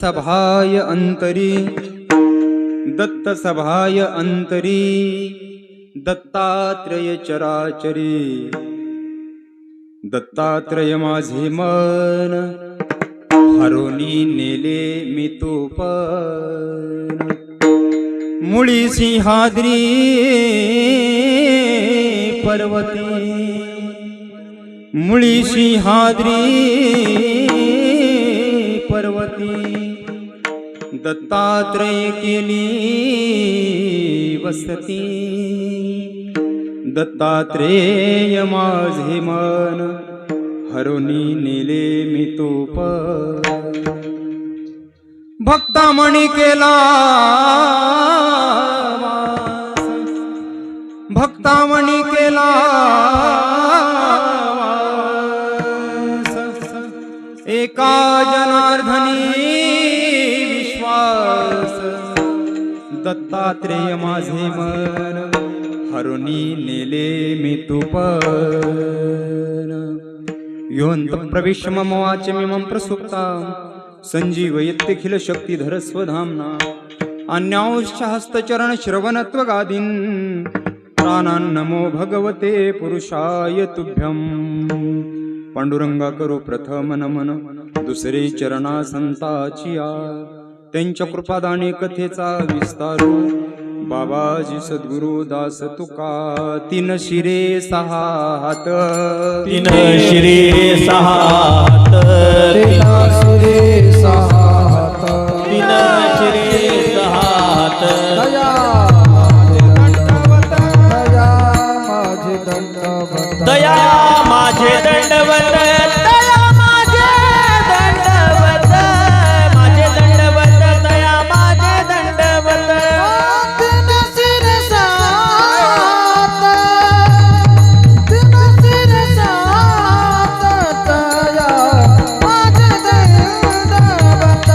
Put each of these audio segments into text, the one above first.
सभाय अंतरी दत्त सभाय अंतरी दत्तात्रय चराचरी दत्तात्रय माझे मन हरोनी नेले मी तूपन मुळी सिंहाद्री पर्वती मुळी सिंहाद्री पर्वती दत्तात्रय केली वसती दत्तात्रेय माझे मन हरोनी नेले मी तूप भक्तामणी केला भक्तामणी केला एका जनार्दनी विश्वास दत्तात्रेय माझे मन हरुनी नेले मी तूपन योऽन्त प्रविश्य मम वाचमिमं प्रसुप्तां संजीवयत्यखिल शक्तिधर स्वधाम्ना अन्यांश्च हस्तचरण श्रवणत्वगादीन् प्राणान् नमो भगवते पुरुषाय तुभ्यं पांडुरंगा करो प्रथम नमन दुसरे चरणा संताचिया त्यांच्या कृपादाने कथेचा विस्तारो बाबाजी सद्गुरु दास तुका तीन शिरे सहा हात तीन शिरे सहा हात तीन शिरे सहा हात तीन शिरे सहा हात दया माझे दंडवत दया माझे दंडवत दया माझे दंडवत माझे दंडवत दया माझे दंडवत तीन शिरे सात तीन शिरे सात दया माझे दंडवत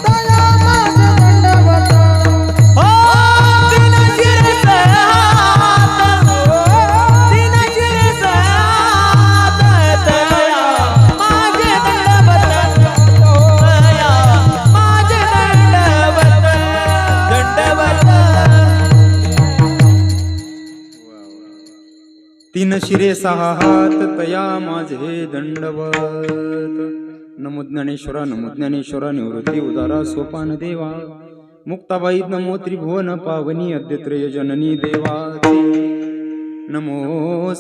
दया माझे दंडवत हो तीन शिरे सात तीन शिरे सात दया माझे दंडवत दया माझे दंडवत दंडवत तीन शिरे सहा हात तया माझे दंडवत नमो ज्ञानेश्वरा निवृत्ती उदारा सोपान देवा मुक्ताबाई नमो त्रिभुवन पावनी अद्यत्रय जननी देवाती नमो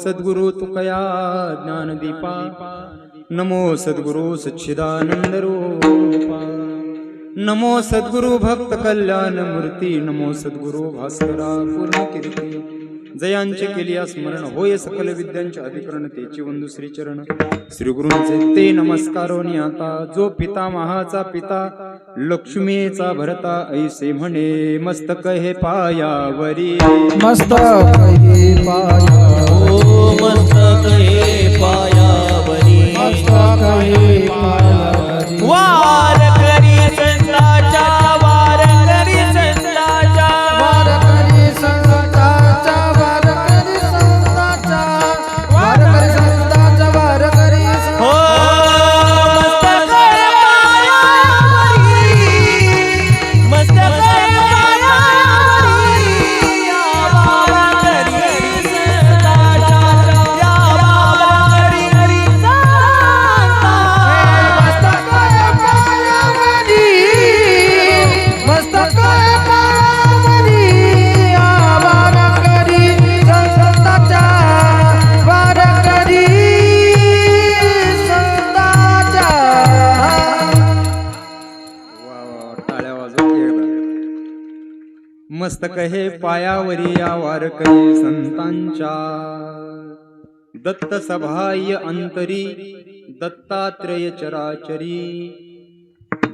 सद्गुरु तुकया ज्ञानदीपा नमो सद्गुरु सच्चिदानंद रूपा नमो सद्गुरु भक्त कल्याण मूर्ती नमो सद्गुरु भास्करा पूर्ण कीर्ती जयांचे केलिया स्मरण होय सकल विद्यांचे अधिकरण तेची वंदू श्रीचरण श्री गुरूंचे ते नमस्कारोनी आता जो पिता महाचा पिता लक्ष्मीचा भरता ऐसे म्हणे मस्तक हे पायावरी मस्तक हे पाया ओ मस्तक हे पायावरी मस्तक हे पायावरी वार करी संताचा वार करी संताचा वार करी संताचा वार करी संताचा वार करी संताचा वार करी हो मस्तक हे पायावरी मस्तक हे पायावरी या वार करी संताचा या वार करी संताचा मस्तक हे पायावरी मस्तक हे पायावरी वार करी संताचा वार करी संताचा टाळ्या वाजवून एकदा. मस्तक हे पायावरी या वारकरी संतांच्या दत्त सभाय अंतरी दत्तात्रय चराचरी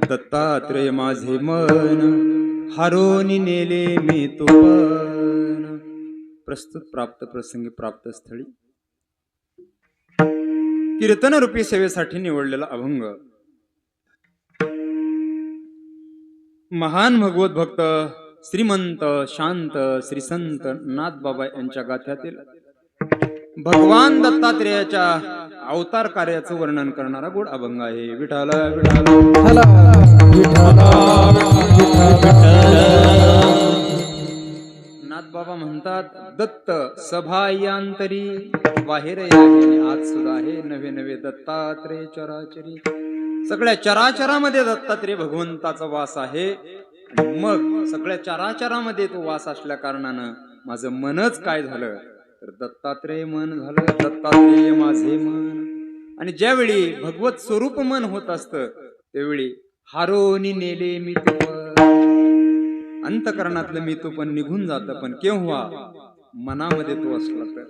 दत्तात्रय माझे मन हरोनी नेले मी तूपन प्रस्तुत प्राप्त प्रसंगी प्राप्त स्थळी कीर्तन रूपी सेवेसाठी निवडलेला अभंग महान भगवत भक्त श्रीमंत शांत श्री संत नाथबाबा यांच्या गाथ्यातील भगवान दत्तात्रेयाच्या अवतार कार्याचं वर्णन करणारा गोड अभंग आहे. विठाल विठाल. नाथबाबा म्हणतात, दत्त सभायांतरी बाहेर आहे आज सुद्धा आहे नवे नवे दत्तात्रेय चराचरी. सगळ्या चराचरामध्ये दत्तात्रेय भगवंताचा वास आहे. आणि मग सगळ्या चराचरामध्ये तो वास असल्या कारणानं माझं मनच काय झालं तर दत्तात्रेय मन झालं. दत्तात्रेय माझे मन. आणि ज्यावेळी भगवत स्वरूप मन होत असतं त्यावेळी हारोनी नेले मी तुप. अंतकरणातलं मी तो पण निघून जात. पण केव्हा मनामध्ये तो असला तर.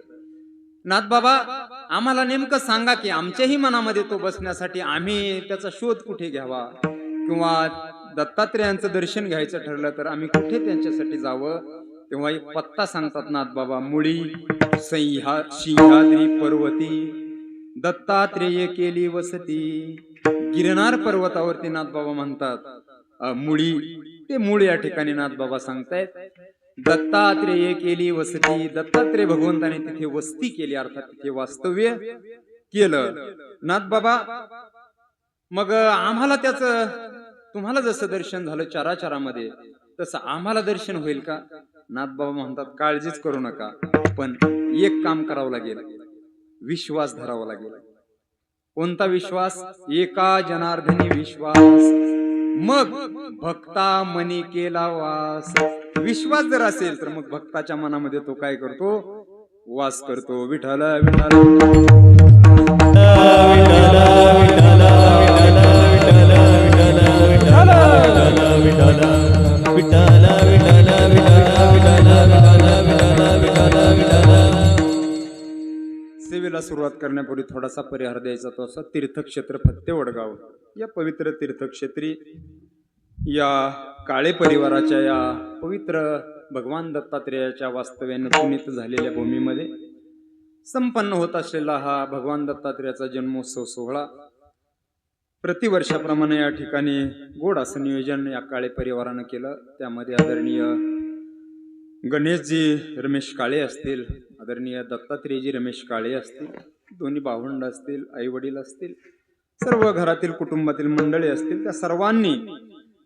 नाथबाबा आम्हाला नेमकं सांगा की आमच्याही मनामध्ये तो बसण्यासाठी आम्ही त्याचा शोध कुठे घ्यावा, किंवा दत्तात्रेयांचं दर्शन घ्यायचं ठरलं तर आम्ही कुठे त्यांच्यासाठी जावं. तेव्हा एक पत्ता सांगतात नाथबाबा. मुळी सिंहाद्री पर्वती दत्तात्रेय केली वसती. गिरनार पर्वतावरती नाथबाबा म्हणतात मुळी, ते मूळ या ठिकाणी नाथबाबा सांगतायत. दत्तात्रेय केली वसती. दत्तात्रेय भगवंताने तिथे वस्ती केली, अर्थात तिथे वास्तव्य केलं. नाथबाबा मग आम्हाला त्याचं, तुम्हाला जसं दर्शन झालं चराचरामध्ये तसं आम्हाला दर्शन होईल का? नाथबाबा म्हणतात, काळजीच करू नका, पण एक काम करावं लागेल, विश्वास धरावा लागेल. कोणता विश्वास? एका जनार्दनी विश्वास, मग भक्ता मनी केला वास. विश्वास जर असेल तर मग भक्ताच्या मनामध्ये तो काय करतो? वास करतो. विठ्ठल विठ्ठल. सेवेला सुरुवात करण्यापूर्वी थोडासा परिहार द्यायचा तो असा. तीर्थक्षेत्र फत्ते वडगाव या पवित्र तीर्थक्षेत्री या काळे परिवाराच्या या पवित्र भगवान दत्तात्रेयाच्या वास्तव्याने पुनीत झालेल्या भूमीमध्ये संपन्न होत असलेला हा भगवान दत्तात्रेयाचा जन्मोत्सव सोहळा प्रतिवर्षाप्रमाणे या ठिकाणी गोड असं नियोजन या काळे परिवारानं केलं. त्यामध्ये आदरणीय गणेशजी रमेश काळे असतील, आदरणीय दत्तात्रेयजी रमेश काळे असतील, दोन्ही भावंड असतील, आई वडील असतील, सर्व घरातील कुटुंबातील मंडळी असतील, त्या सर्वांनी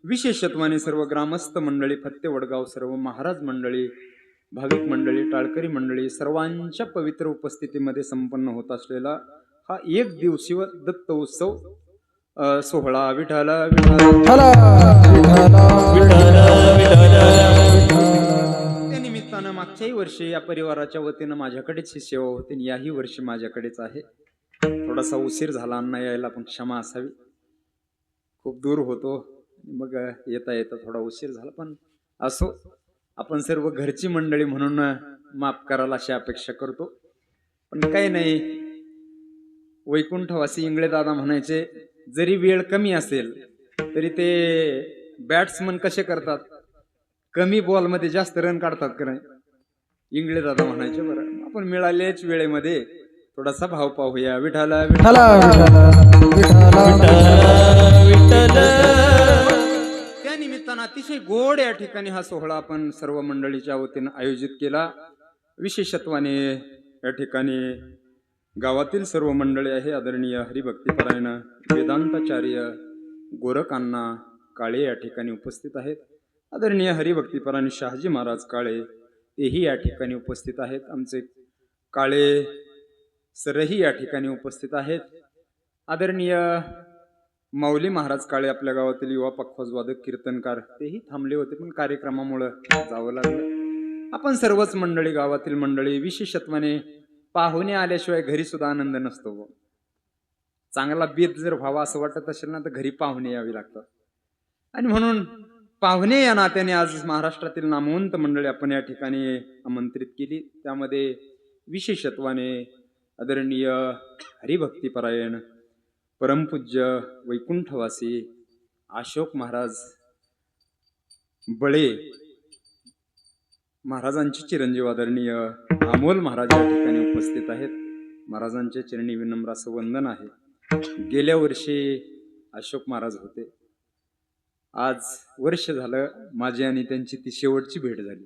विशेषत्वाने सर्व ग्रामस्थ मंडळी, फत्ते वडगाव, सर्व महाराज मंडळी, भाविक मंडळी, टाळकरी मंडळी सर्वांच्या पवित्र उपस्थितीमध्ये संपन्न होत असलेला हा एक दिवसीय दत्त उत्सव सोहळा. विठ्ठल विठ्ठल. त्या निमित्तानं मागच्याही वर्षी या परिवाराच्या वतीनं माझ्याकडेच ही सेवा होती आणि याही वर्षी माझ्याकडेच आहे. थोडासा उशीर झाला अण्णा यायला, पण क्षमा असावी, खूप दूर होतो, मग येता येता थोडा उशीर झाला. पण असो, आपण सर्व घरची मंडळी म्हणून माफ कराल अशी अपेक्षा करतो. पण काही नाही, वैकुंठवासी इंगळे दादा म्हणायचे, जरी वेळ कमी असेल तरी ते बॅट्समन कसे करतात, कमी बॉल मध्ये जास्त रन काढतात का नाही, इंगळे दादा म्हणायचे. बरं, आपण मिळालेच वेळेमध्ये थोडासा भाव पाहूया. विठ्ठल विठ्ठल. त्या निमित्तानं अतिशय गोड या ठिकाणी हा सोहळा आपण सर्व मंडळीच्या वतीनं आयोजित केला. विशेषत्वाने या ठिकाणी गावातील सर्व मंडळी आहे. आदरणीय हरिभक्तीपरायण वेदांताचार्य गोरखांना काळे या ठिकाणी उपस्थित आहेत. आदरणीय हरिभक्तीपरायण शहाजी महाराज काळे तेही या ठिकाणी उपस्थित आहेत. आमचे काळे सरही या ठिकाणी उपस्थित आहेत. आदरणीय माऊली महाराज काळे आपल्या गावातील युवा पखवाज वादक कीर्तनकार तेही थांबले होते, पण कार्यक्रमामुळे जावं लागलं. आपण सर्वच मंडळी, गावातील मंडळी, विशेषत्वाने पाहुणे आल्याशिवाय घरी सुद्धा आनंद नसतो. चांगला बेत जर व्हावा असं वाटत असेल ना तर घरी पाहुणे यावी लागतात. आणि म्हणून पाहुणे या नात्याने आज महाराष्ट्रातील नामवंत मंडळी आपण या ठिकाणी आमंत्रित केली. त्यामध्ये विशेषत्वाने आदरणीय हरिभक्तीपरायण परमपूज्य वैकुंठवासी अशोक महाराज बळे महाराजांचे चिरंजीव आदरणीय अमोल महाराज या ठिकाणी उपस्थित आहेत. महाराजांच्या चरणी विनम्र असं वंदन आहे. गेल्या वर्षी अशोक महाराज होते, आज वर्ष झालं माझी आणि त्यांची ती शेवटची भेट झाली.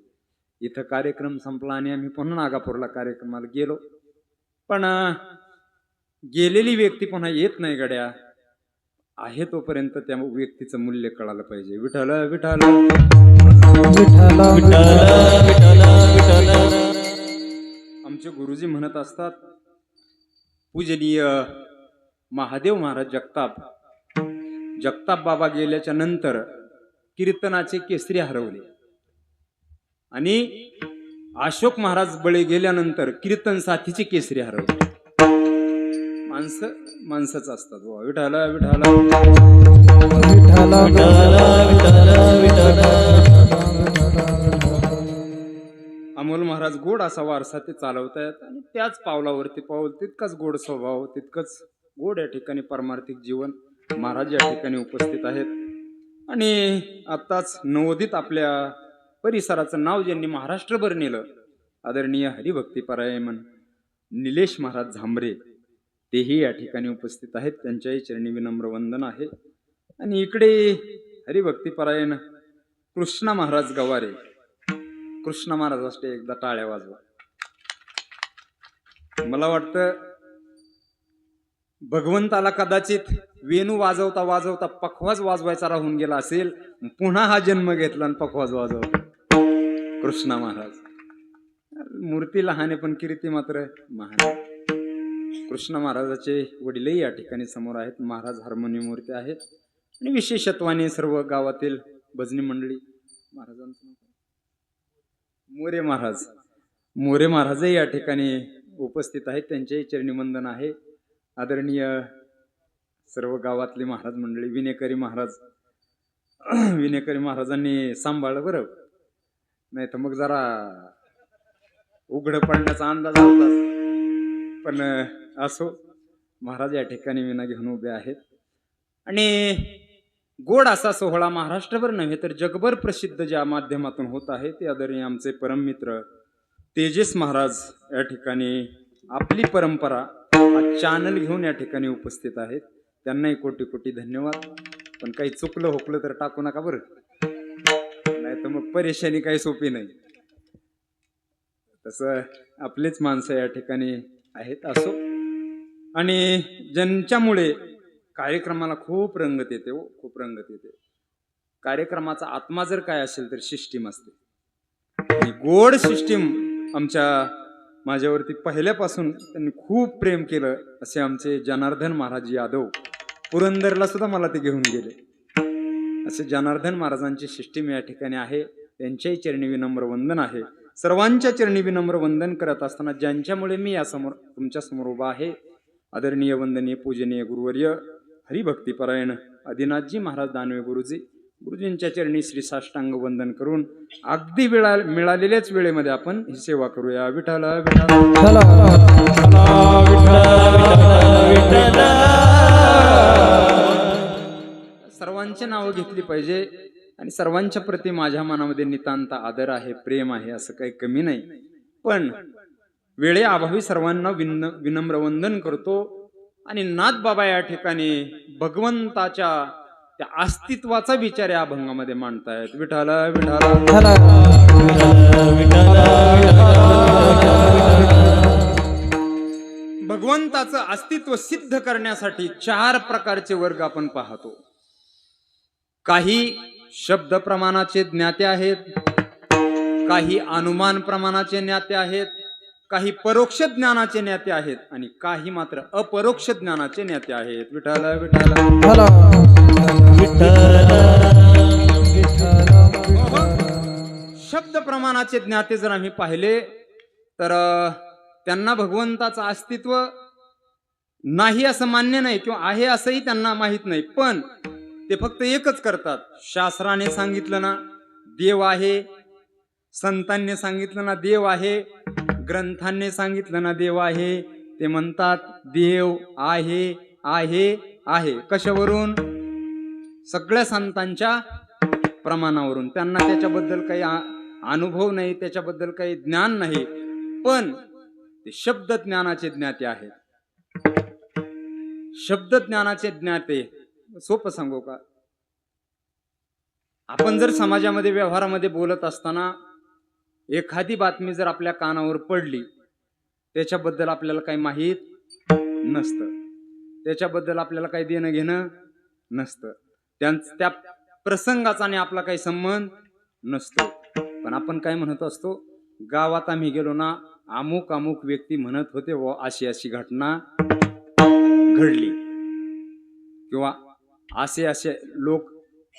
इथं कार्यक्रम संपला आणि आम्ही पुन्हा नागापूरला कार्यक्रमाला गेलो. पण गेलेली व्यक्ती पुन्हा येत नाही गड्या. आहे तोपर्यंत त्या व्यक्तीचं मूल्य कळालं पाहिजे. विठ्ठल विठ्ठल विठ्ठल विठ्ठल विठ्ठल आमचे गुरुजी म्हणत असतात, पूजनीय महादेव महाराज जगताप बाबा गेल्याच्या नंतर कीर्तनाचे केसरी हरवले आणि अशोक महाराज बळे गेल्यानंतर कीर्तन साथीचे केसरी हरवले. माणसंच असतात. विठ्ठल विठ्ठल अमोल महाराज गोड असा वारसा ते चालवतायत आणि त्याच पावलावरती पाऊल, तितकाच गोड स्वभाव, तितकंच गोड या ठिकाणी परमार्थिक जीवन महाराज या ठिकाणी उपस्थित आहेत. आणि आत्ताच नवोदित आपल्या परिसराचं नाव ज्यांनी महाराष्ट्रभर नेलं, आदरणीय हरिभक्तीपरायण निलेश महाराज झांबरे, तेही या ठिकाणी उपस्थित आहेत. त्यांच्याही चरणी विनम्र वंदन आहे. आणि इकडे हरिभक्तीपरायण कृष्णा महाराज गवारे, कृष्णा महाराज असते एकदा टाळ्या वाजवा. मला वाटतं भगवंताला कदाचित वेणू वाजवता वाजवता पखवाज वाजवायचा राहून गेला असेल, पुन्हा हा जन्म घेतला आणि पखवाज वाजवता. कृष्णा महाराज मूर्ती लहान आहे पण कीर्ती मात्र महान. कृष्णा महाराजाचे वडीलही या ठिकाणी समोर आहेत. महाराज हार्मोनियम मूर्ती आहेत आणि विशेषत्वाने सर्व गावातील भजनी मंडळी. महाराजांचं मोरे महाराजही या ठिकाणी उपस्थित आहेत. त्यांच्याही चरणी वंदन आहे. आदरणीय सर्व गावातली महाराज मंडळी, विनेकरी महाराजांनी सांभाळलं बरं, नाही तर मग जरा उघड पडण्याचा अंदाज होता. पण असो, महाराज या ठिकाणी विना घेऊन उभे आहेत. आणि गोड असा सोहळा महाराष्ट्रभर नव्हे तर जगभर प्रसिद्ध ज्या माध्यमातून होत आहे ते आदरणीय आमचे परममित्र तेजस महाराज या ठिकाणी आपली परंपरा हा चॅनल घेऊन या ठिकाणी उपस्थित आहेत. त्यांनाही कोटी कोटी धन्यवाद. पण काही चुकलं होकलं तर टाकू नका बरं, नाही तर मग परेशानी काही सोपी नाही. तसं आपलीच माणसं या ठिकाणी आहेत. असो, आणि ज्यांच्यामुळे कार्यक्रमाला खूप रंगत येते, खूप रंगत येते. कार्यक्रमाचा आत्मा जर काय असेल तर सिस्टीम असते. आणि गोड सिस्टीम माझ्यावरती पहिल्यापासून त्यांनी खूप प्रेम केलं असे आमचे जनार्दन महाराज यादव, पुरंदरला सुद्धा मला ते घेऊन गेले. असे जनार्दन महाराजांची सिस्टीम या ठिकाणी आहे. त्यांच्याही चरणी विनम्र वंदन आहे. सर्वांच्या चरणी विनम्र वंदन करत असताना ज्यांच्यामुळे मी यासमोर तुमच्या समोर उभा आहे, आदरणीय वंदनीय पूजनीय गुरुवर्य हरिभक्तीपरायण आदिनाथजी महाराज दानवे गुरुजींच्या चरणी श्री साष्टांग वंदन करून अगदी मिळालेल्याच वेळेमध्ये आपण ही सेवा करूया. विठ्ठल विठ्ठल सर्वांची नावं घेतली पाहिजे आणि सर्वांच्या प्रती माझ्या मनामध्ये नितांत आदर आहे, प्रेम आहे, असं काही कमी नाही. पण वेळेअभावी सर्वांना विनम्र वंदन करतो. आणि नाथ बाबा या ठिकाणी भगवंताच्या त्या अस्तित्वाचा विचार या अभंगामध्ये मांडतायत. विठ्ठल विठ्ठल भगवंताचं अस्तित्व सिद्ध करण्यासाठी 4 प्रकारचे वर्ग आपण पाहतो. काही शब्द प्रमाणाचे ज्ञाते आहेत, काही अनुमान प्रमाणाचे ज्ञाते आहेत, काही परोक्ष ज्ञानाचे ज्ञाते आहेत आणि काही मात्र अपरोक्ष ज्ञानाचे ज्ञाते आहेत. विठ्ठल विठ्ठल शब्द प्रमाणाचे ज्ञाते जर आम्ही पाहिले तर त्यांना भगवंताचं अस्तित्व नाही असं मान्य नाही किंवा आहे असंही त्यांना माहित नाही. पण ते फक्त एकच करतात. शास्त्राने सांगितलं ना देव आहे, संतांनी सांगितलं ना देव आहे, ग्रंथांनी सांगितलं ना देव आहे, ते म्हणतात देव आहे आहे आहे. कशावरून? सगळ्या संतांच्या प्रमाणावरून. त्यांना त्याच्याबद्दल काही अनुभव नाही, त्याच्याबद्दल काही ज्ञान नाही, पण ते शब्द ज्ञानाचे ज्ञाते आहेत. शब्द ज्ञानाचे ज्ञाते सोपं सांगू का? आपण जर समाजामध्ये व्यवहारामध्ये बोलत असताना एखादी बातमी जर आपल्या कानावर पडली, त्याच्याबद्दल आपल्याला काही माहीत नसतं, त्याच्याबद्दल आपल्याला काही देणं घेणं नसतं, त्या प्रसंगाचा आणि आपला काही संबंध नसतो. पण आपण काय म्हणत असतो, गावात आम्ही गेलो ना, अमुक अमुक व्यक्ती म्हणत होते व अशी अशी घटना घडली, किंवा असे असे लोक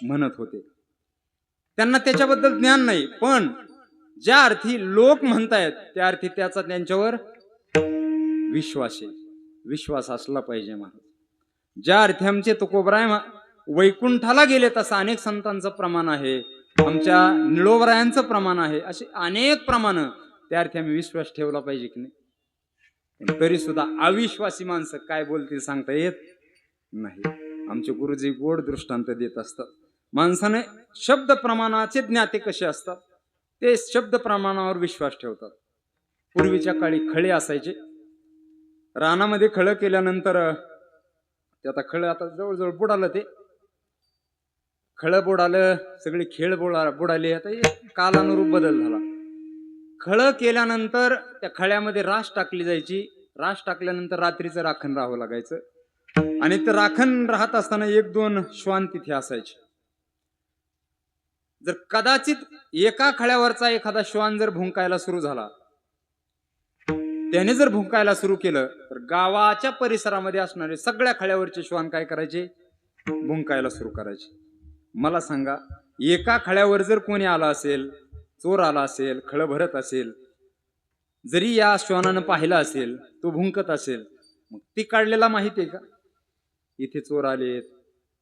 म्हणत होते. त्यांना त्याच्याबद्दल ज्ञान नाही, पण ज्या अर्थी लोक म्हणतायत त्या अर्थी त्याचा त्यांच्यावर विश्वास आहे. विश्वास असला पाहिजे महाराज. ज्या अर्थी आमचे तुकोबराय वैकुंठाला गेले तसं अनेक संतांचं प्रमाण आहे, आमच्या निळोबरायांचं प्रमाण आहे, असे अनेक प्रमाण, त्या अर्थी आम्ही विश्वास ठेवला पाहिजे की नाही. पण तरी सुद्धा अविश्वासी माणसं काय बोलतील सांगता येत नाही. आमचे गुरुजी गोड दृष्टांत देत असतात. माणसाने शब्द प्रमाणाचे ज्ञाते कसे असतात, ते शब्द प्रमाणावर विश्वास ठेवतात. पूर्वीच्या काळी खळे असायचे, रानामध्ये खळं केल्यानंतर ते आता खळं आता जवळजवळ बुडालं, ते खळं बुडालं, सगळे खेळ बुडाले. आता कालानुरूप बदल झाला. खळं केल्यानंतर त्या खळ्यामध्ये रास टाकली जायची, रास टाकल्यानंतर रात्रीचं राखण राहावं लागायचं, आणि ते राखण राहत असताना एक दोन श्वान तिथे असायचे. जर कदाचित एका खळ्यावरचा एखादा श्वान जर भुंकायला सुरू झाला, त्याने जर भुंकायला सुरू केलं, तर गावाच्या परिसरामध्ये असणारे सगळ्या खळ्यावरचे श्वान काय करायचे, भुंकायला सुरू करायचे. मला सांगा, एका खळ्यावर जर कोणी आला असेल, चोर आला असेल, खळं भरत असेल, जरी या श्वानानं पाहिलं असेल, तो भुंकत असेल, मग ती काढलेला माहिती आहे का, इथे चोर आलेत,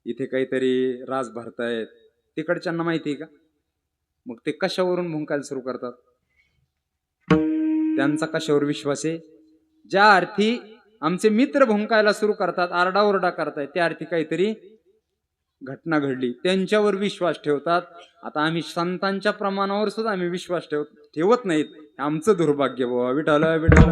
इथे काहीतरी राज भरतायत, तिकडच्यांना माहिती आहे का? मग ते कशावरून भुंकायला सुरू करतात? त्यांचा कशावर विश्वास आहे? ज्या अर्थी आमचे मित्र भुंकायला सुरू करतात, आरडाओरडा करतायत, त्या अर्थी काहीतरी घटना घडली, त्यांच्यावर विश्वास ठेवतात. आता आम्ही संतांच्या प्रमाणावर सुद्धा आम्ही विश्वास ठेवत नाहीत. आमचं दुर्भाग्य बाबा. विठ्ठल विठ्ठल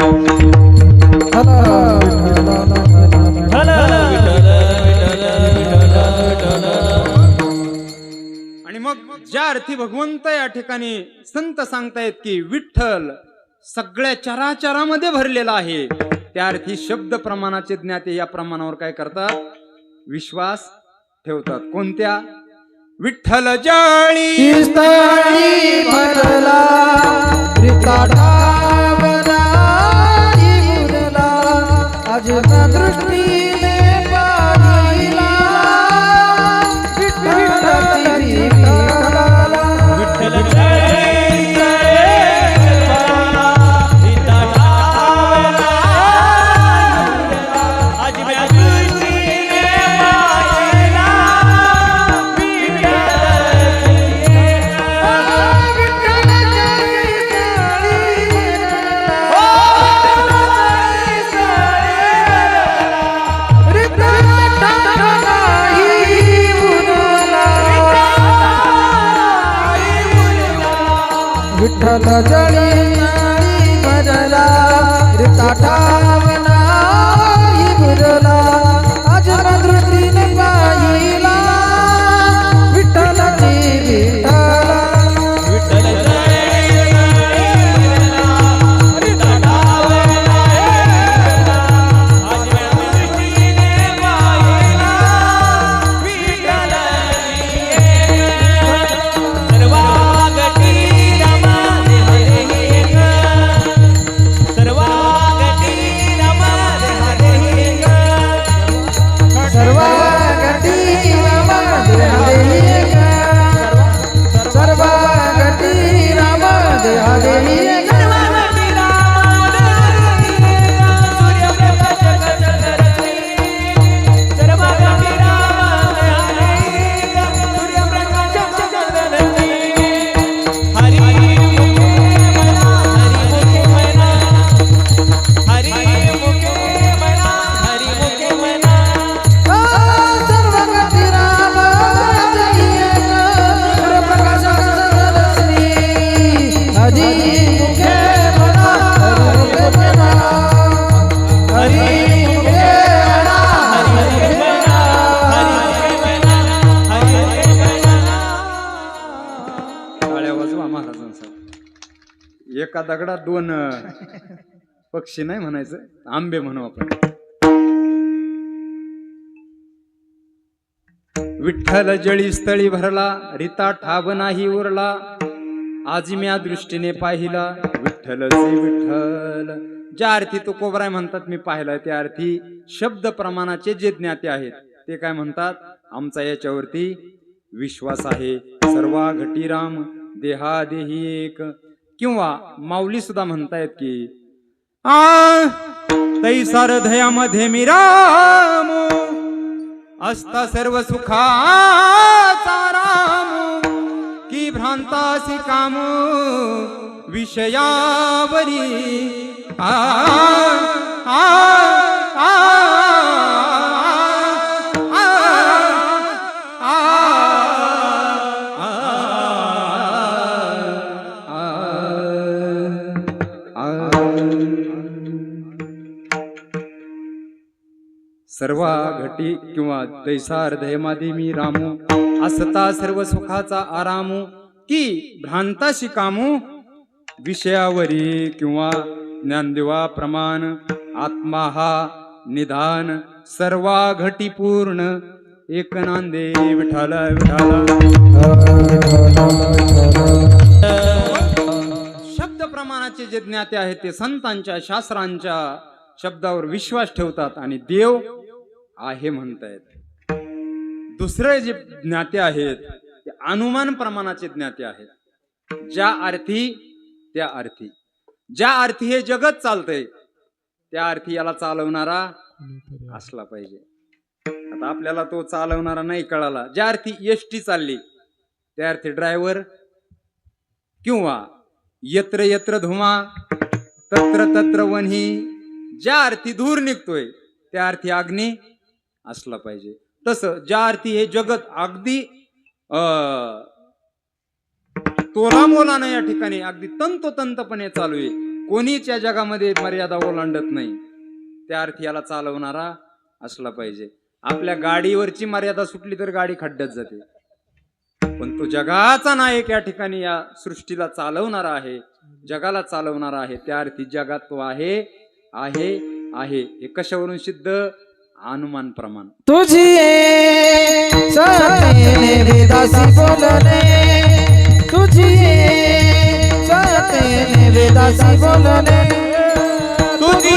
आणि मग ज्या अर्थी भगवंत या ठिकाणी संत सांगतायत की विठ्ठल सगळ्या चराचरामध्ये भरलेला आहे, त्या अर्थी शब्द प्रमाणाचे ज्ञाते या प्रमाणावर काय करतात, विश्वास ठेवतात. कोणत्या? विठ्ठल जाळी स्थळी भरला त्रिकाठावरा मुरला, अजून दृष्टीने पाहिला विठ्ठलाची विठ्ठला. विठ्ठल जय जय भरला, त्रिकाठावरा अजून दृष्टीने पाहिला विठ्ठल जळी भरला त्रिकाठावरा मुरला, अजून दृष्टीने पाहिला विठ्ठलाची विठ्ठला. विठ्ठल जय भरला, त्रिकाठावरा अजून दृष्टीने पाहिला विठ्ठलाची सर्वागती रमा हरे एक, सर्वागती रमा हरे एक, सर्व गती रामादे हरे एक, सर्व गती रामादे हरे एक. सर्वागती रमा हरे एक, सूर्यप्रकाश कचरती, सर्वागती रमा हरे एक, सूर्यप्रकाश कचरती. हरी मुखे मना, हरी मुखे मना, हरी मुखे मना, हरी मुखे मना. सर्व गती रामादे एक, सूर्यप्रकाश कचरती. हरी मुखे मना, हरी मुखे मना, हरी मुखे मना, हरी मुखे मना. टाळ्या वाजवा महाराजांसाठी. एका दगडात दोन पक्षी नाही म्हणायचं, आंबे म्हणू आपण. विठ्ठल जळी स्थळी भरला, रीता ठाव नाही उरला, आजी म्या दृष्टीने पाहिला, विठ्ठलचे विठ्ठल. ज्या अर्थी तो कोबराय म्हणतात मी पाहिलाय, त्या अर्थी शब्द प्रमाणाचे जे ज्ञाते आहेत ते काय म्हणतात, आमचा याच्यावरती विश्वास आहे. सर्वा घटी राम देहादेही एक. किंवा माऊली सुद्धा म्हणतायत की तैसा हृदयामध्ये मी राम, असता सर्व सुखाचा राम, की भ्रांतासी काम विषयावरी. आ आ आ सर्वा घटी किंवा तैसा हृदयमादी मी रामू, असता सर्व सुखाचा आरामू, की भ्रांताशी कामू विषयावरी. किंवा ज्ञानदेवा प्रमाण आत्मा हा निधान, सर्वा घटी पूर्ण एक नांदे विठाला विठाला. शब्द प्रमाणाचे जे ज्ञाते आहेत ते संतांच्या शास्त्रांच्या शब्दावर विश्वास ठेवतात आणि देव आहे म्हणतायत. दुसरे जे ज्ञाते आहेत ते अनुमान प्रमाणाचे ज्ञाते आहेत. ज्या अर्थी त्या अर्थी, ज्या अर्थी हे जगत चालतंय त्या अर्थी याला चालवणारा असला पाहिजे. आता आपल्याला तो चालवणारा नाही कळाला. ज्या अर्थी एसटी चालली त्या अर्थी ड्रायव्हर, किंवा यत्र यत्र धुमा तत्र तत्र वन्ही, ज्या अर्थी धूर निघतोय त्या अर्थी अग्नी असला पाहिजे. तसं ज्या अर्थी हे जगत अगदी तोलामोलानं या ठिकाणी अगदी तंतोतंतपणे चालू आहे, कोणीच या जगामध्ये मर्यादा ओलांडत नाही, त्या अर्थी याला चालवणारा असला पाहिजे. आपल्या गाडीवरची मर्यादा सुटली तर गाडी खड्ड्यात जाते, पण तो जगाचा नायक या ठिकाणी या सृष्टीला चालवणारा आहे, जगाला चालवणारा आहे, त्या अर्थी जगात तो आहे आहे आहे. हे कशावरून सिद्ध? अनुमान प्रमाण. तुझी सतेने वेदासी बोलणे, तुझी सतेने वेदासी बोलणे, तुझी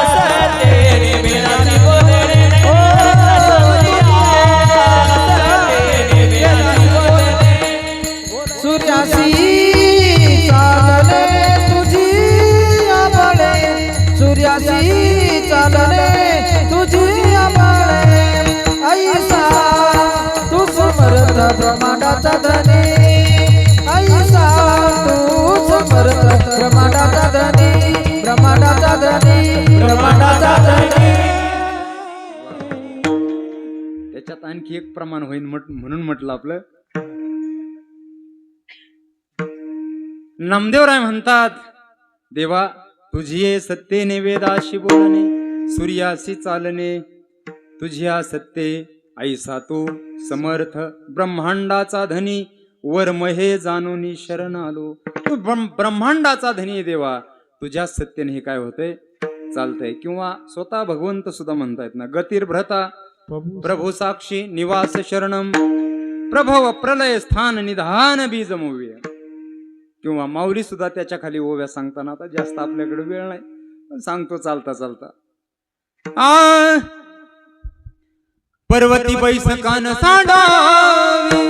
सतेने वेदासी बोलणे, तुझी सतेने वेदासी बोलणे, सूर्यासी चालणे तुझी आबळे, सूर्यासी चालणे तुझी आबळे, ऐसा तू समर्थ ब्रह्मांडाचा धनी, ऐसा तू समर्थ ब्रह्मांडाचा धनी, ब्रह्मांडाचा धनी, ब्रह्मांडाचा धनी. त्याच्यात आणखी एक प्रमाण होईल म्हणून म्हटलं आपलं. नामदेवराय म्हणतात, देवा तुझी सत्तेने वेदाशी बोलणे, सूर्याशी चालणे, तुझ्या सत्ते ऐसा तो समर्थ ब्रह्मांडाचा धनी, वर्म हे जाणून शरण आलो. तू ब्रह्मांडाचा धनी देवा, तुझ्या सत्तेने हे काय होतंय, चालतंय. किंवा स्वतः भगवंत सुद्धा म्हणतायत ना, गतिर्भ्रता प्रभू साक्षी निवास शरणम, प्रभव प्रलय स्थान निधान बीजमव्य. किंवा माऊली सुद्धा त्याच्या खाली ओव्या सांगताना, आता जास्त आपल्याकडे वेळ नाही पण सांगतो चालता चालता. पर्वती बैसकान सांडावी,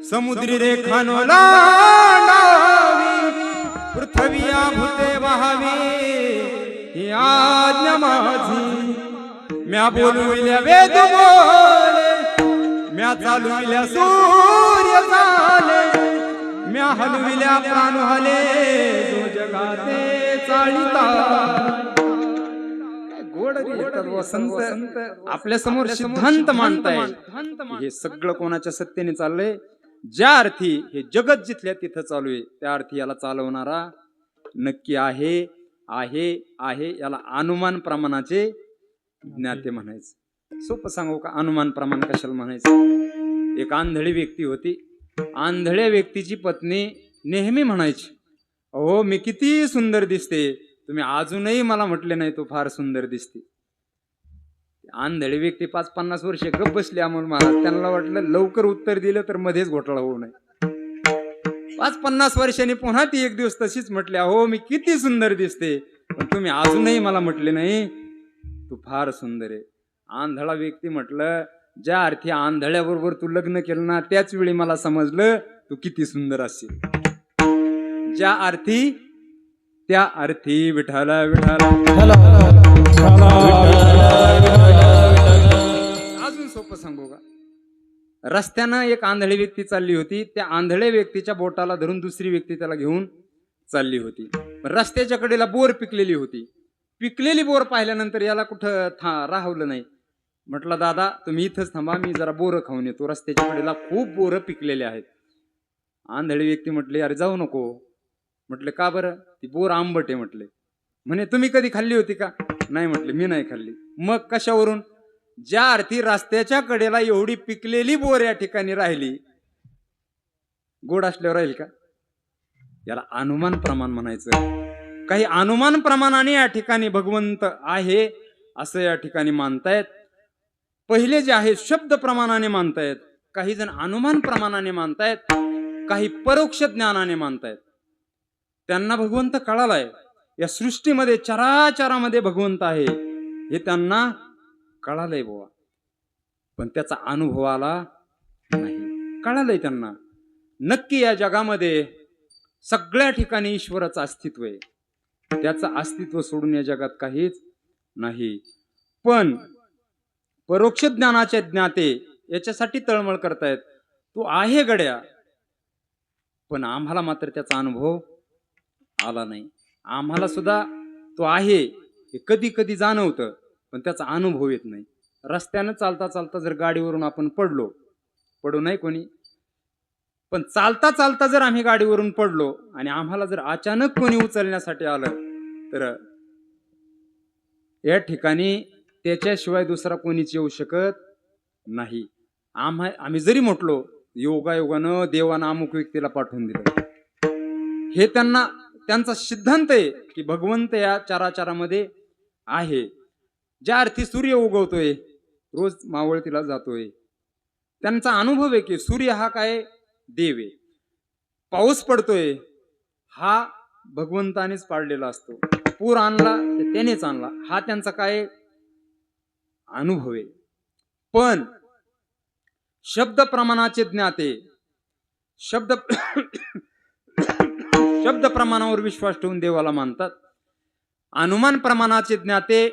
समुद्री रेखानो लांडावी, पृथ्वी भूते वाहावी, ही आज्ञा माझी. म्या बोलविल्या वेद बोले, म्या चालविल्या सूर्य चाले, म्या हलविल्या प्राण हले, जो जगाते चालिता. गोड संत आपल्या समोर सिद्धांत मांडताय. हे सगळं कोणाच्या सत्तेने चाललंय? ज्या अर्थी हे जगत जिथल्या तिथं चालू आहे त्या अर्थी याला चालवणारा नक्की आहे आहे आहे. याला अनुमान प्रमाणाचे ज्ञाते म्हणायचं. सोपं सांगू का अनुमान प्रमाण कशाला म्हणायचं? एक आंधळी व्यक्ती होती. आंधळ्या व्यक्तीची पत्नी नेहमी म्हणायची, अहो मी किती सुंदर दिसते, तुम्ही अजूनही मला म्हटले नाही तू फार सुंदर दिसते. आंधळी व्यक्ती 5-50 वर्षे गप बसली अमोल महाराज. त्यांना वाटलं लवकर उत्तर दिलं तर मध्येच घोटाळा होऊ नये. 5-50 वर्षांनी पुन्हा ती एक दिवस तशीच म्हटली, हो मी किती सुंदर दिसते, पण तुम्ही अजूनही मला म्हटले नाही तू फार सुंदर आहे. आंधळा व्यक्ती म्हटलं, ज्या अर्थी आंधळ्याबरोबर तू लग्न केलं ना त्याच वेळी मला समजलं तू किती सुंदर असेल. ज्या अर्थी त्या अर्थी विठाला विठाला. अजून सोपं सांगू का? रस्त्यानं एक आंधळी व्यक्ती चालली होती. त्या आंधळ्या व्यक्तीच्या बोटाला धरून दुसरी व्यक्ती त्याला घेऊन चालली होती. रस्त्याच्या कडेला बोर पिकलेली होती. पिकलेली बोर पाहिल्यानंतर याला कुठं राहवलं नाही. म्हटलं दादा तुम्ही इथंच थांबा, मी जरा बोरं खाऊन येतो. रस्त्याच्या कडेला खूप बोरं पिकलेले आहेत. आंधळी व्यक्ती म्हटली अरे जाऊ नको. म्हटले का बरं? ती बोर आंबट आहे म्हटले. म्हणे तुम्ही कधी खाल्ली होती का? नाही म्हटले मी नाही खाल्ली. मग कशावरून? ज्या अर्थी रस्त्याच्या कडेला एवढी पिकलेली बोर या ठिकाणी राहिली, गोड असल्यावर राहील का? याला अनुमान प्रमाण म्हणायचं. काही अनुमान प्रमाणाने या ठिकाणी भगवंत आहे असं या ठिकाणी मानतायत. पहिले जे आहे शब्द प्रमाणाने मानतायत, काही जण अनुमान प्रमाणाने मानतायत, काही परोक्ष ज्ञानाने मानतायत. त्यांना भगवंत कळालाय. या सृष्टीमध्ये चराचरामध्ये भगवंत आहे हे त्यांना कळालंय बुवा, पण त्याचा अनुभव आला नाही. कळालंय त्यांना नक्की या जगामध्ये सगळ्या ठिकाणी ईश्वराचं अस्तित्व आहे. त्याचं अस्तित्व सोडून या जगात काहीच नाही. पण परोक्ष ज्ञानाचे ज्ञाते याच्यासाठी तळमळ करतायत, तू आहे गड्या, पण आम्हाला मात्र त्याचा अनुभव आला नाही. आम्हाला सुद्धा तो आहे हे कधी कधी जाणवतं, पण त्याचा अनुभव येत नाही. रस्त्यानं चालता चालता जर गाडीवरून आपण पडू नाही कोणी, पण चालता चालता जर आम्ही गाडीवरून पडलो आणि आम्हाला जर अचानक कोणी उचलण्यासाठी आलं तर या ठिकाणी त्याच्याशिवाय दुसरा कोणीच येऊ शकत नाही. आम्ही जरी म्हटलो योगायोगानं देवानं अमुक व्यक्तीला पाठवून दिलं, हे त्यांचा सिद्धांत आहे की भगवंत या चराचरामध्ये आहे. ज्या अर्थी सूर्य उगवतोय, रोज मावळतीला जातोय, त्यांचा अनुभव आहे की सूर्य हा काय देव आहे. पाऊस पडतोय हा भगवंतानेच पाडलेला असतो. पूर आणला तर त्यानेच आणला, हा त्यांचा काय अनुभव आहे. पण शब्द प्रमाणाचे ज्ञाते शब्द प्रमाणावर विश्वास ठेवून देवाला मानतात. अनुमान प्रमाणाचे ज्ञाते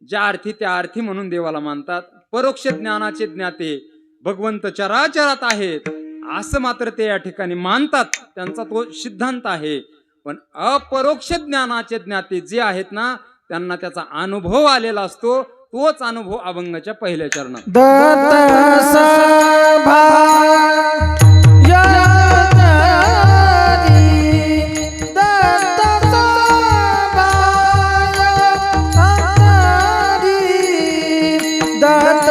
ज्या अर्थी त्या अर्थी म्हणून देवाला मानतात. परोक्ष ज्ञानाचे ज्ञाते भगवंत चराचरात आहेत असं मात्र ते या ठिकाणी मानतात, त्यांचा तो सिद्धांत आहे. पण अपरोक्ष ज्ञानाचे ज्ञाते जे आहेत ना, त्यांना त्याचा अनुभव आलेला असतो. तोच अनुभव अभंगाच्या पहिल्या चरणात. दत्त सभा दत्त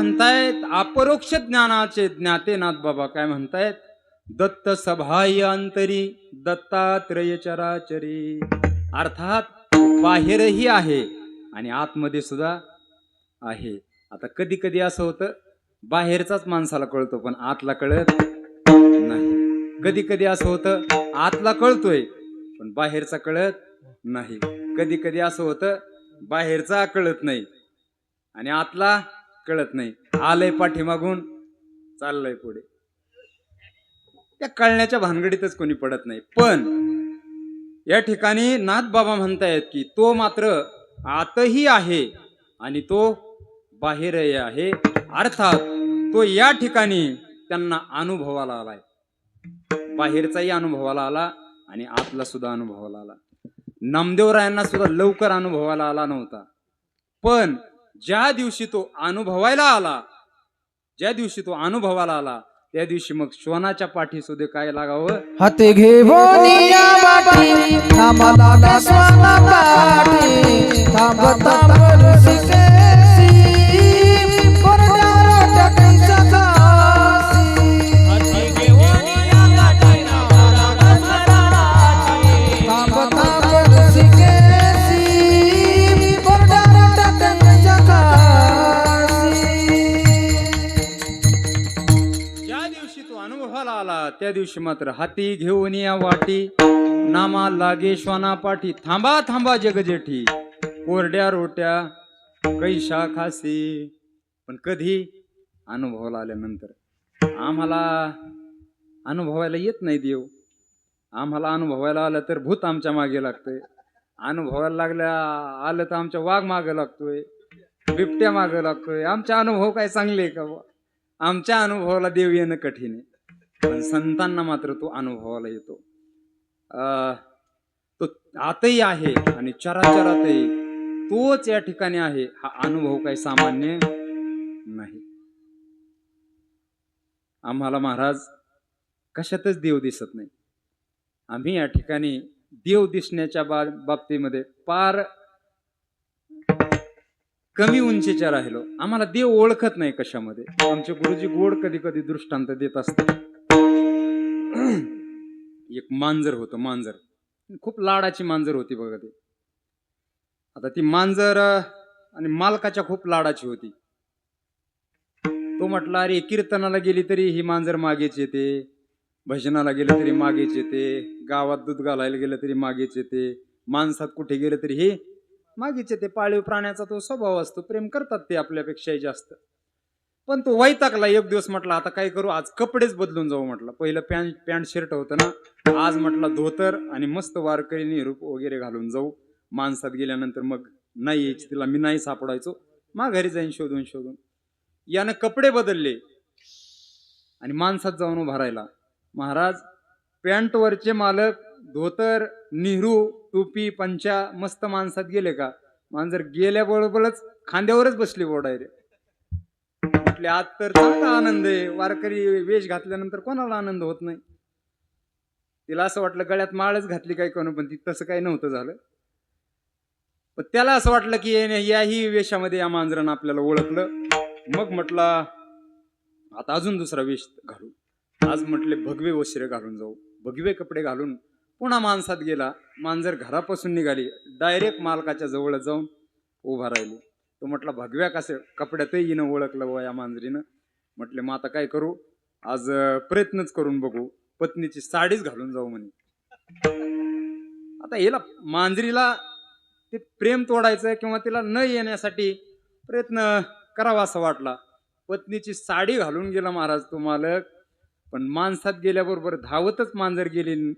म्हणतायत अपरोक्ष ज्ञानाचे ज्ञाते नाथबाबा काय म्हणतायत, दत्त सभाय अंतरी दत्तात्रय चराचरी. अर्थात बाहेरही आहे आणि आतमध्ये सुद्धा आहे. आता कधी कधी असं होतं, बाहेरचाच माणसाला कळतो पण आतला कळत नाही. कधी कधी असं होतं, आतला कळतोय पण बाहेरचा कळत नाही. कधी कधी असं होतं, बाहेरचा कळत नाही आणि आतला कळत नाही. आलंय पाठीमागून, चाललंय पुढे. त्या कळण्याच्या भानगडीतच कोणी पडत नाही. पण या ठिकाणी नाथबाबा म्हणतायत की तो मात्र आतही आहे आणि तो बाहेरही आहे. अर्थात तो या ठिकाणी त्यांना अनुभवाला आलाय. बाहेरचाही अनुभवाला आला आणि आतला सुद्धा अनुभवाला आला. नामदेवरायांना सुद्धा लवकर अनुभवाला आला नव्हता. पण ज्या दिवशी तो अनुभवायला आला त्या दिवशी मग श्वानाच्या पाठी सुद्धा काय लागावं, हाते घेऊन या वाटी आम्हाला स्वाना पाठी थांब थांब ऋषिकेशी कोरड्या रोट्या कैसा हाती घेऊन या गाठी नामाला स्वराची. थांब थांब ऋषिकेशी कोरड्या रोट्या कैसा ज्या दिवशी तो अनुभवाला आला त्या दिवशी मात्र हाती घेऊन या वाटी नामा लागे श्वाना पाठी थांबा थांबा जगजेठी कोरड्या रोट्या कैशा खासी. पण कधी अनुभवाला आल्यानंतर. आम्हाला अनुभवायला येत नाही देव. आम्हाला अनुभवायला आलं तर भूत आमच्या मागे लागतंय. अनुभवायला आलं तर आमच्या वाघ मागे लागतोय, बिबट्या मागे लागतोय. आमचे अनुभव काय चांगले का? आमच्या अनुभवाला देव येणं कठीण आहे. पण संतांना मात्र तो अनुभवाला येतो. तो आतही आहे आणि चराचरातही तोच या ठिकाणी आहे. हा अनुभव काही सामान्य नाही. आम्हाला महाराज कशातच देव दिसत नाही. आम्ही या ठिकाणी देव दिसण्याच्या बाबतीमध्ये फार कमी उंचीच्या राहिलो. आम्हाला देव ओळखत नाही कशामध्ये. आमचे गुरुजी गोड कधी कधी दृष्टांत देत असतात. एक मांजर होतं, मांजर खूप लाडाची मांजर होती बघा ते. आता ती मांजर आणि मालकाच्या खूप लाडाची होती. तो म्हटला, अरे कीर्तनाला गेली तरी ही मांजर मागेच येते, भजनाला गेलं तरी मागेच येते, गावात दूध घालायला गेलं तरी मागेच येते, माणसात कुठे गेलं तरी हे मागेच येते. पाळीव प्राण्याचा तो स्वभाव असतो, प्रेम करतात ते आपल्यापेक्षाही जास्त. पण तो वैतागला. एक दिवस म्हटला, आता काय करू, आज कपडेच बदलून जाऊ म्हटलं. पहिलं पॅन्ट शर्ट होतं ना, आज म्हटलं धोतर आणि मस्त वारकरी निरूप वगैरे घालून जाऊ. माणसात गेल्यानंतर मग नाही यायची तिला, मी नाही सापडायचो, माघारी जाईन शोधून शोधून. यानं कपडे बदलले आणि माणसात जाऊन उभा राहिला. महाराज पॅन्टवरचे मालक धोतर, नेहरू, टोपी, पंचा मस्त माणसात गेले का, मांजर गेल्याबरोबरच खांद्यावरच बसली बोडायरे. म्हटले आज तर चांगला आनंद आहे. वारकरी वेश घातल्यानंतर कोणाला आनंद होत नाही. तिला असं वाटलं गळ्यात माळच घातली काय कोण, पण ती तसं काही नव्हतं झालं. पण त्याला असं वाटलं की याही वेशामध्ये या मांजरानं आपल्याला ओळखलं. मग म्हटला आता अजून दुसरा वेश घालू. आज म्हटले भगवे वस्त्र घालून जाऊ. भगवे कपडे घालून पुन्हा माणसात गेला. मांजर घरापासून निघाली, डायरेक्ट मालकाच्या जवळ जाऊन उभा राहिली. तो म्हटला भगव्या कसं कपड्यातही हिनं ओळखलं व या मांजरीनं. म्हटले मग आता काय करू, आज प्रयत्नच करून बघू, पत्नीची साडीच घालून जाऊ म्हणे. आता हिला मांजरीला ते प्रेम तोडायचं किंवा तिला न येण्यासाठी प्रयत्न करावा असं वाटला. पत्नीची साडी घालून गेला महाराज तो मालक. पण माणसात गेल्याबरोबर धावतच मांजर गेली,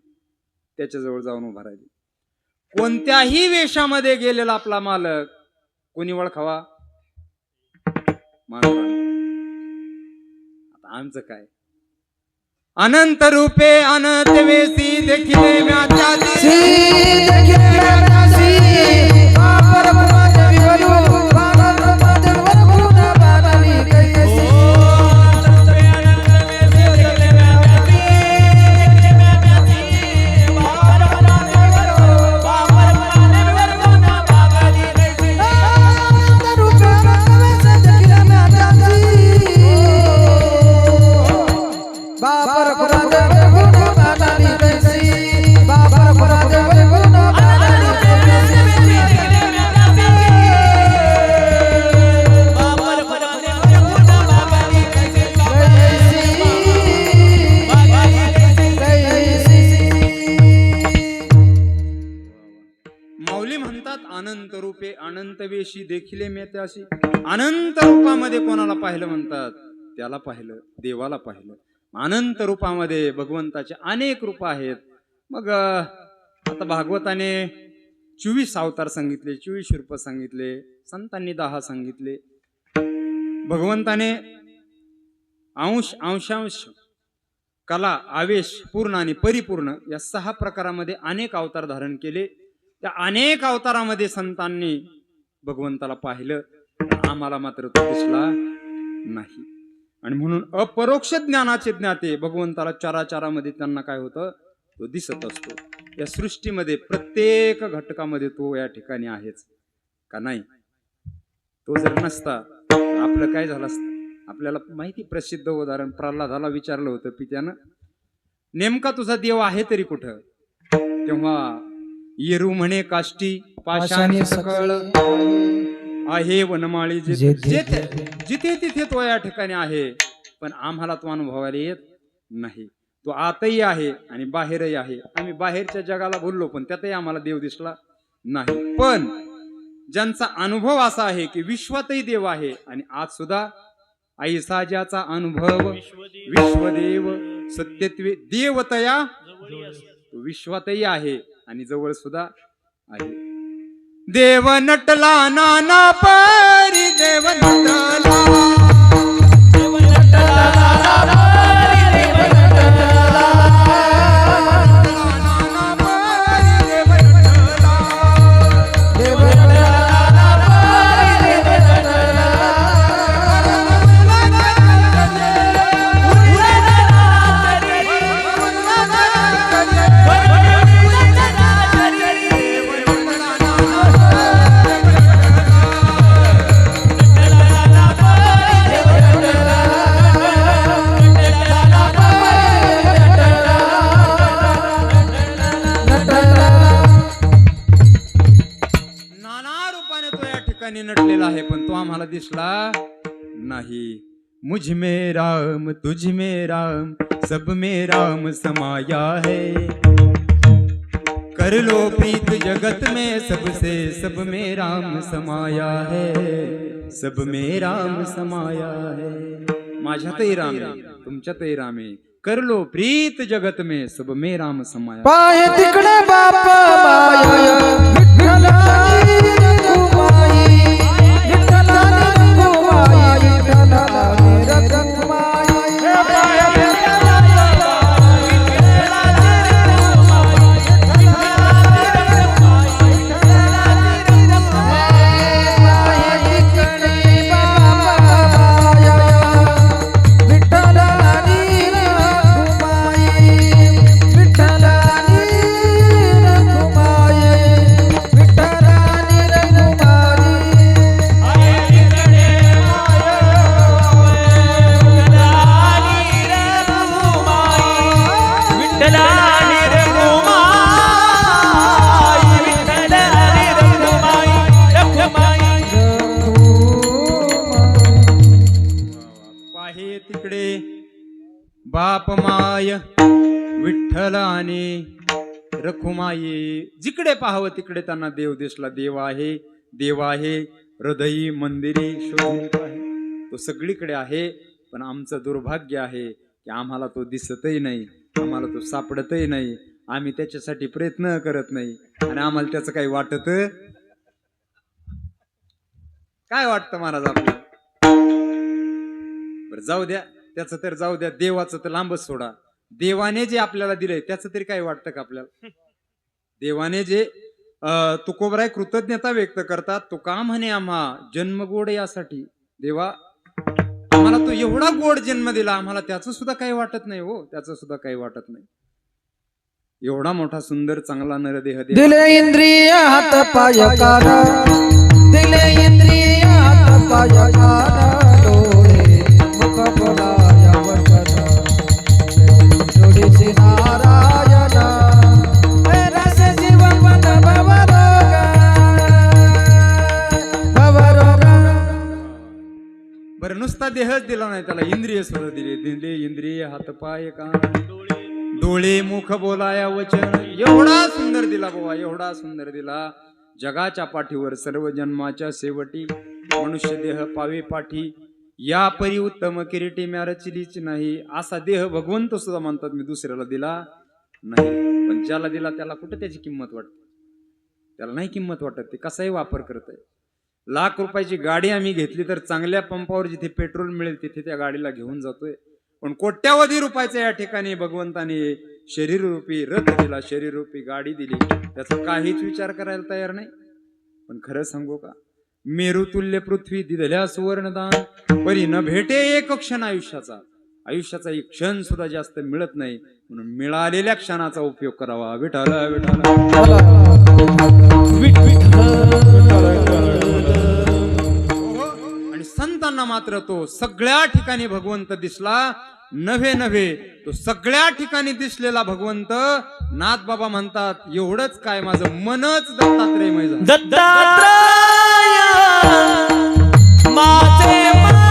त्याच्याजवळ जाऊन उभा राहिली. कोणत्याही वेशामध्ये गेलेला आपला मालक कोणी ओळखावा? मांजराने. आता आमचं काय, अनंत रूपे अनंत वेसी देखिले म्याच्यासी. अनंत वेशी देखिले मी त्याशी. अनंत रूपामध्ये कोणाला पाहिलं म्हणतात? त्याला पाहिलं, देवाला पाहिलं. अनंत रूपामध्ये भगवंताचे अनेक रूप आहेत. मग आता भागवताने 24 अवतार सांगितले, 24 रूप सांगितले, संतांनी 10 सांगितले. भगवंताने अंश, अंशांश, कला, आवेश, पूर्ण आणि परिपूर्ण या 6 प्रकारामध्ये अनेक अवतार धारण केले. त्या अनेक अवतारामध्ये संतांनी भगवंताला पाहिलं, आम्हाला मात्र तो दिसला नाही. आणि म्हणून अपरोक्ष ज्ञानाचे ज्ञाते भगवंताला चराचरामध्ये त्यांना काय होतं? तो दिसत असतो. या सृष्टीमध्ये प्रत्येक घटकामध्ये तो या ठिकाणी आहेच का नाही? तो जर नसता आपलं काय झालं असतं? आपल्याला माहिती, प्रसिद्ध उदाहरण, प्रल्हादाला विचारलं होतं पित्यानं, नेमका तुझा देव आहे तरी कुठं? तेव्हा येरू म्हणे काष्टी पाषाणी सकळ आहे वनमाळी जिथे तिथे तो या ठिकाणी आहे. पण आम्हाला तो अनुभवायला येत नाही. तो आतही आहे आणि बाहेरही आहे. आम्ही बाहेरच्या जगाला बोललो पण त्यातही आम्हाला देव दिसला नाही. पण ज्यांचा अनुभव असा आहे की विश्वातही देव आहे आणि आज सुद्धा ऐसा ज्याचा अनुभव विश्वदेव सत्यत्वे देवतया विश्वातही आहे आणि जवळ सुद्धा आहे. देव नटला नाना परी, देव नटला, देव नटला नाना परी, देव नटला, नाना परी, देव नटला, देव नटला नाना परी, देव नटला, नाना रूपाने तो या ठिकाणी नटलेला आहे पण तो आम्हाला दिसला नाही. मुझ में राम तुझ में राम सब में राम समाया है. कर लो प्रीत जगत में सबसे सब में राम समाया है. सब में राम समाया है. माझ्यातही राम आहे, तुमच्यातही राम आहे. कर लो प्रीत जगत में सब में राम समाया. पाय तिकडे बाप माया विठ्ठलानी रघुमाई, विठ्ठलानी रघुमाई, विठ्ठलानी रघुमाई. पाहे तिकडे बाप माय विठ्ठल आणि रखुमाई. जिकडे पाहावं तिकडे त्यांना देव दिसला. देव आहे, देव आहे, हृदयी मंदिरी शोधित आहे. तो सगळीकडे आहे पण आमचं दुर्भाग्य आहे की आम्हाला तो दिसतही नाही, आम्हाला तो सापडतही नाही. आम्ही त्याच्यासाठी प्रयत्न करत नाही आणि आम्हाला त्याचं काही वाटत. काय वाटतं महाराज आपलं? बरं जाऊ द्या, त्याचं तर जाऊ द्या, देवाचं तर लांबच सोडा. देवाने जे आपल्याला दिलंय त्याचं तरी काय वाटतं का आपल्याला? देवाने जे तुकोबराय कृतज्ञता व्यक्त करतात. तो का म्हणे आम्हा जन्म गोड यासाठी. देवा आम्हाला तो एवढा गोड जन्म दिला, आम्हाला त्याचं सुद्धा काही वाटत नाही. हो, त्याचं सुद्धा काही वाटत नाही. एवढा मोठा सुंदर चांगला नरदेह दिले इंद्रिय हात पाय कान, दिले इंद्रिय हात पाय कान, डोळे मुख बोलाया वचन, जोडीचे नारायण, रस जीवन भवरोग, भवरोग. बरं नुसता देहच दिला नाही, त्याला इंद्रिय सुद्धा दिले. दिले इंद्रिय हात पाय कान, डोळे मुख बोलाया वचन. एवढा सुंदर दिला बाबा, एवढा सुंदर दिला. जगाच्या पाठीवर सर्व जन्माच्या शेवटी मनुष्य देह पावे पाठी या परी उत्तम किरीटी म्या रचिलीच नाही. असा देह भगवंत सुद्धा म्हणतात मी दुसऱ्याला दिला नाही. पण ज्याला दिला त्याला कुठं त्याची किंमत वाटते? त्याला नाही किंमत वाटत. ते कसाही वापर करत आहे. लाख रुपयाची गाडी आम्ही घेतली तर चांगल्या पंपावर जिथे पेट्रोल मिळेल तिथे त्या गाडीला घेऊन जातोय. पण कोट्यावधी रुपयाचा या ठिकाणी भगवंताने शरीर रूपी रथ दिला, शरीर रूपी गाडी दिली, त्याचा काहीच विचार करायला तयार नाही. पण खरं सांगू का, मेरुतुल्य पृथ्वी दिधल्या सुवर्णदान परी न भेटे एक क्षण आयुष्याचा. आयुष्याचा एक क्षण सुद्धा जास्त मिळत नाही. म्हणून मिळालेल्या क्षणाचा उपयोग करावा. विठाल आणि संतांना मात्र तो सगळ्या ठिकाणी भगवंत दिसला. नव्हे तो सगळ्या ठिकाणी दिसलेला भगवंत नाथबाबा म्हणतात एवढंच काय माझं मनच दत्तात्रेयमय झालं. दत्तात्रय माझे मन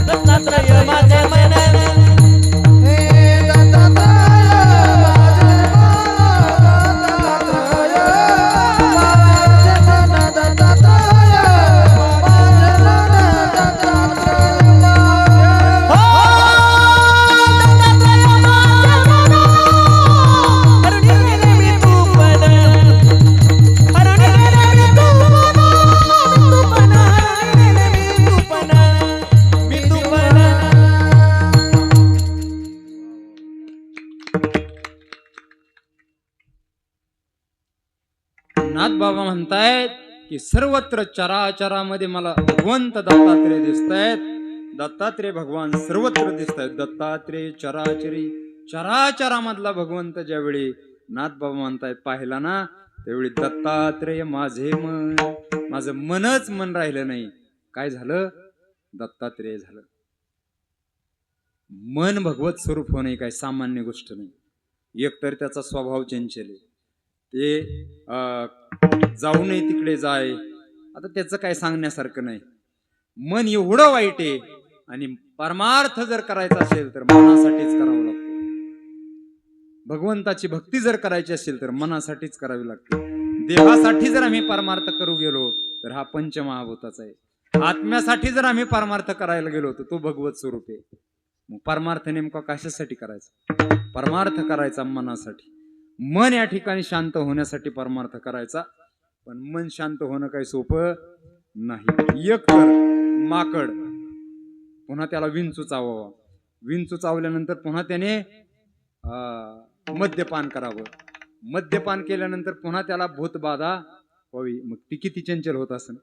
दत्तात्रय माझे मन दत्तात्रय नाथबाबा म्हणतायत की सर्वत्र चराचरामध्ये मला भगवंत दत्तात्रेय दिसतायत. दत्तात्रेय भगवान सर्वत्र दिसतायत. दत्तात्रेय चराचरी चराचरामधला भगवंत ज्यावेळी नाथबाबा म्हणतायत पाहिला ना, त्यावेळी दत्तात्रेय माझे मन, माझं मनच मन राहिलं नाही. काय झालं? दत्तात्रेय झालं. मन भगवत स्वरूप होणे काय सामान्य गोष्ट नाही. एकतर त्याचा स्वभाव चंचल आहे, ते जाऊ नये तिकडे जाय, आता त्याचं काय सांगण्यासारखं नाही. मन एवढं वाईट आहे. आणि परमार्थ जर करायचा असेल तर मनासाठीच करावं लागतं. भगवंताची भक्ती जर करायची असेल तर मनासाठीच करावी लागते. देहासाठी जर आम्ही परमार्थ करू गेलो तर हा पंचमहाभूताचा आहे. आत्म्यासाठी जर आम्ही परमार्थ करायला गेलो तर तो भगवत स्वरूप आहे. मग परमार्थ नेमका कशासाठी करायचा? परमार्थ करायचा मनासाठी. मन या ठिकाणी शांत होण्यासाठी परमार्थ करायचा. पण मन शांत होणं काही सोपं नाही. एक तर माकड, पुन्हा त्याला विंचू चावावा, विंचू चावल्यानंतर पुन्हा त्याने मद्यपान करावं, मद्यपान केल्यानंतर पुन्हा त्याला भूतबाधा व्हावी. मग ती किती चंचल होत असेल.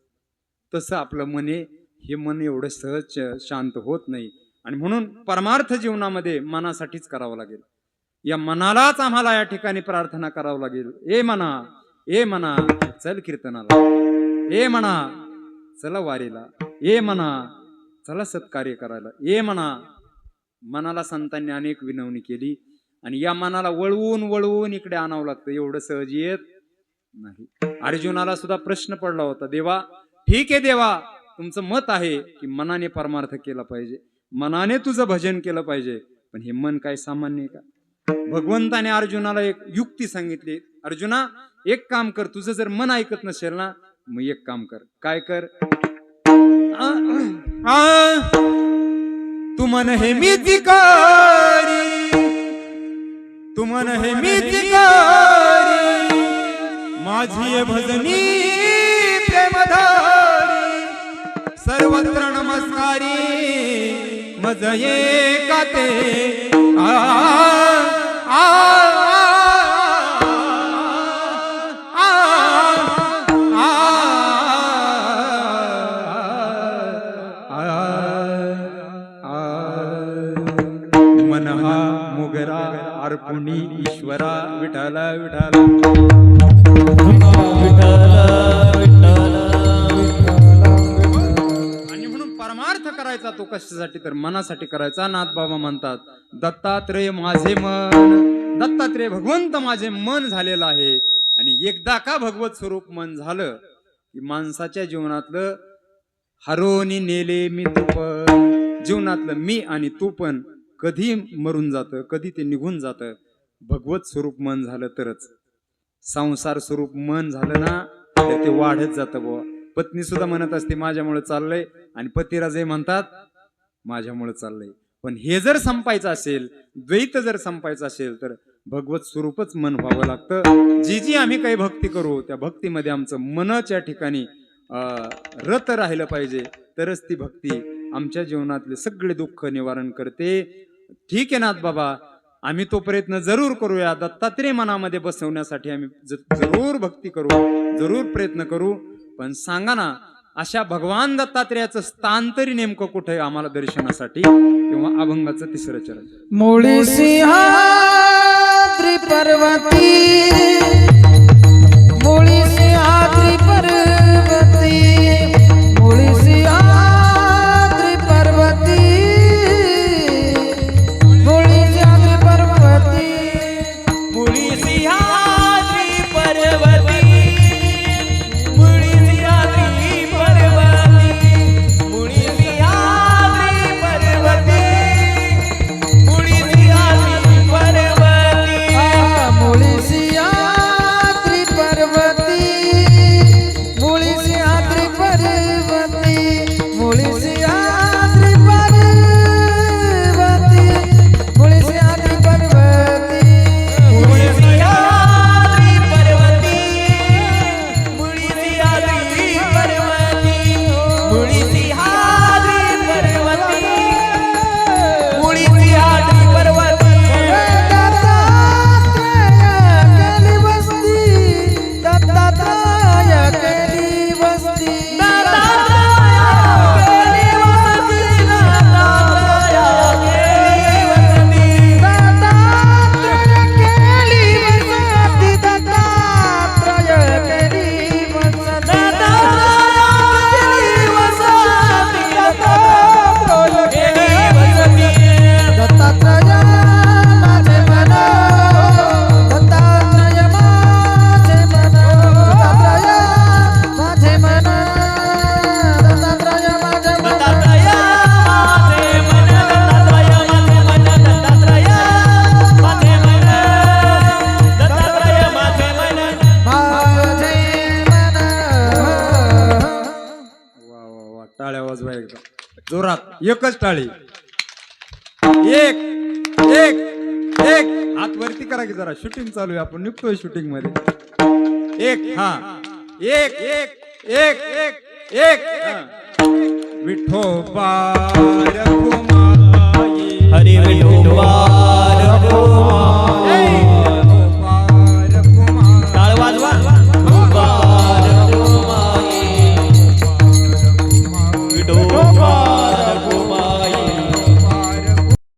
तसं आपलं मन आहे. हे मन एवढं सहज शांत होत नाही. आणि म्हणून परमार्थ जीवनामध्ये मनासाठीच करावं लागेल. या मनालाच आम्हाला या ठिकाणी प्रार्थना करावं लागेल. ए मना चल कीर्तनाला, ए म्हणा चला वारीला, ए म्हणा चला सत्कार्य करायला, ए म्हणा. मनाला संतांनी अनेक विनवणी केली आणि या मनाला वळवून वळवून इकडे आणावं लागतं. एवढं सहज येत नाही. अर्जुनाला सुद्धा प्रश्न पडला होता, देवा ठीक आहे देवा, तुमचं मत आहे की मनाने परमार्थ केला पाहिजे, मनाने तुझं भजन केलं पाहिजे, पण हे मन काय सामान्य आहे का? भगवंताने अर्जुनाला एक युक्ती सांगितली, अर्जुना एक काम कर, तुझं जर मन ऐकत नसेल ना, मग एक काम कर. काय कर? तू मन हे मीची कारी, तू मन हे मीची कारी, माझी भजनी प्रेमधारी, सर्वत्र नमस्कारी मज एका ते. मन हा मुगरा अर्पुणी ईश्वरा विठाला विठाला. आणि म्हणून परमार्थ करायचा तो कशासाठी, तर मनासाठी करायचा. नाथबाबा म्हणतात, दत्तात्रेय माझे मन, दत्तात्रेय भगवंत माझे मन झालेलं आहे. आणि एकदा का भगवत स्वरूप मन झालं की माणसाच्या जीवनातलं हरोनी नेले मी तू पण, जीवनातलं मी आणि तू पण कधी मरून जातं, कधी ते निघून जातं. भगवत स्वरूप मन झालं तरच. संसार स्वरूप मन झालं ना तर ते वाढत जातं बुवा. पत्नी सुद्धा म्हणत असते माझ्यामुळे चाललंय, आणि पतिराजे म्हणतात माझ्यामुळे चाललंय. पण हे जर संपायचं असेल, द्वैत जर संपायचं असेल, तर भगवत स्वरूपच मन व्हावं लागतं. जी जी आम्ही काही भक्ती करू त्या भक्तीमध्ये आमचं मनच्या ठिकाणी रत राहिलं पाहिजे, तरच ती भक्ती आमच्या जीवनातले सगळे दुःख निवारण करते. ठीक आहे नाथ बाबा, आम्ही तो प्रयत्न जरूर करूया. दत्तात्रेय मनामध्ये बसवण्यासाठी आम्ही जरूर भक्ती करू, जरूर प्रयत्न करू. पण सांगा ना, अशा भगवान दत्तात्रेयाचं स्थान तरी नेमकं कुठे आहे आम्हाला दर्शनासाठी? किंवा अभंगाचं तिसरं चरण. मुळी सिंहाद्री पर्वती, मुळी सिंहाद्री पर्वती, मुळी सिंहाद्री पर्वती, मुळी सिंहाद्री पर्वती, मुळी सिंहाद्री पर्वती, मुळी सिंहाद्री पर्वती, मुळी सिंहाद्री पर्वती, मुळी सिंहाद्री पर्वती, मुळी सिंहाद्री पर्वती, मुळी सिंहाद्री पर्वती, मुळी सिंहाद्री पर्वती, मुळी सिंहाद्री पर्वती, मुळी सिंहाद्री पर्वती, मुळी सिंहाद्री पर्वती, मुळी सिंहाद्री पर्वती, मुळी सिंहाद्री पर्वती. दत्तात्रय केली वस्ती, दत्तात्रय केली वसती, दत्तात्रय केली वसती, दत्तात्रय केली वस्ती, दत्तात्रय केली वस्ती, दत्तात्रय केली वसती, दत्तात्रय केली वसती. दत्तात्रय माझे मन, दत्तात्रय माझे मन, दत्तात्रय माझे मन, दत्तात्रय माझे मन, दत्तात्रय माझे मन, दत्तात्रय माझे मन, दत्तात्रय माझे मन, दत्तात्रय माझे मन. माझे मन. वा वा वा, टाळ्या वाजवा एकदा जोरात, एकच टाळी. एक एक एक हात वरती करा की जरा, शूटिंग चालू आहे, आपण निघतोय शूटिंग मध्ये. एक, हा, एक एक एक एक एक हा. विठोबा रखुमाई, हरी विठोबा रखुमाई,